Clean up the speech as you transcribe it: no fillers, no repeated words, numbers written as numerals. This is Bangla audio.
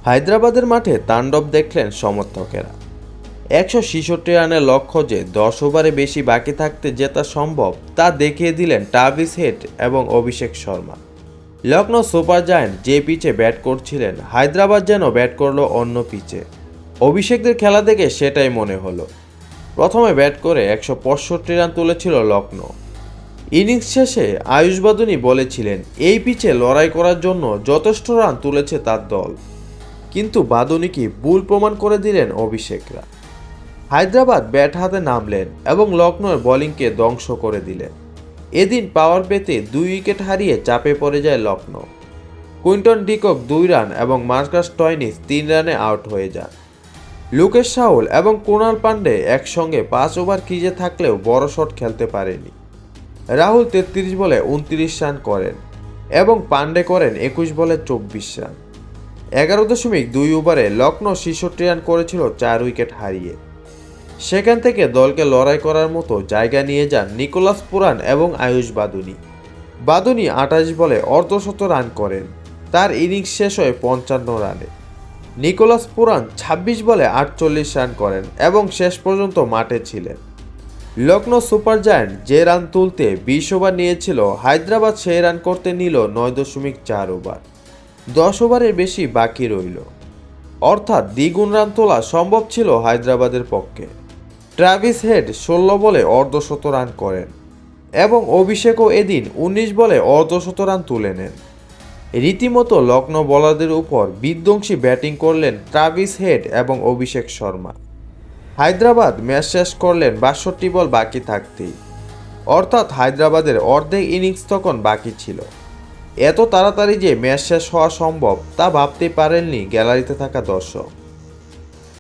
হায়দ্রাবাদের মাঠে তাণ্ডব দেখলেন সমর্থকেরা। 166 রানের লক্ষ্য যে 10 ওভারে বেশি বাকি থাকতে জেতা সম্ভব তা দেখিয়ে দিলেন ট্রাভিস হেড এবং অভিষেক শর্মা। লখনৌ সুপার জায়ান্ট যে পিচে ব্যাট করছিলেন, হায়দ্রাবাদ যেন ব্যাট করলো অন্য পিচে। অভিষেকদের খেলা দেখে সেটাই মনে হলো। প্রথমে ব্যাট করে 165 রান তুলেছিল লখনৌ। ইনিংস শেষে আয়ুষ বাদুনি বলেছিলেন এই পিচে লড়াই করার জন্য যথেষ্ট রান তুলেছে তার দল, কিন্তু বাদুনিকে ভুল প্রমাণ করে দিলেন অভিষেকরা। হায়দ্রাবাদ ব্যাট হাতে নামলেন এবং লখনৌর বোলিংকে ধ্বংস করে দিলেন। এদিন পাওয়ার প্লেতে 2 উইকেট হারিয়ে চাপে পড়ে যায় লখনৌ। কুইন্টন ডিকক 2 রান এবং মার্কাস স্টোয়নিস 3 রানে আউট হয়ে যান। লোকেশ রাহুল এবং কুণাল পান্ডে একসঙ্গে 5 ওভার ক্রিজে থাকলেও বড় শট খেলতে পারেনি। রাহুল 33 বলে 29 রান করেন এবং পান্ডে করেন 21 বলে 24 রান। 11.2 ওভারে লখনৌ 66 রান করেছিল 4 উইকেট হারিয়ে। সেখান থেকে দলকে লড়াই করার মতো জায়গা নিয়ে যান নিকোলাস পুরান এবং আয়ুষ বাদুনি। বাদুনি 28 বলে অর্ধশত রান করেন, তার ইনিংস শেষ হয় 55 রানে। নিকোলাস পুরান 26 বলে 48 রান করেন এবং শেষ পর্যন্ত মাঠে ছিলেন। লখনৌ সুপার জায়ান্ট যে রান তুলতে 20 ওভার নিয়েছিল, হায়দ্রাবাদ সেই রান করতে নিল 9.4 ওভার। 10 ওভারের বেশি বাকি রইল, অর্থাৎ দ্বিগুণ রান তোলা সম্ভব ছিল হায়দ্রাবাদের পক্ষে। ট্রাভিস হেড 16 বলে অর্ধশত রান করেন এবং অভিষেকও এদিন 19 বলে অর্ধশত রান তুলে নেন। রীতিমতো লখনৌ বোলারদের উপর বিধ্বংসী ব্যাটিং করলেন ট্রাভিস হেড এবং অভিষেক শর্মা। হায়দ্রাবাদ ম্যাচ শেষ করলেন 62 বল বাকি থাকতেই, অর্থাৎ হায়দ্রাবাদের অর্ধেক ইনিংস তখন বাকি ছিল। এত তাড়াতাড়ি যে ম্যাচ শেষ হওয়া সম্ভব তা ভাবতেই পারেননি গ্যালারিতে থাকা দর্শক।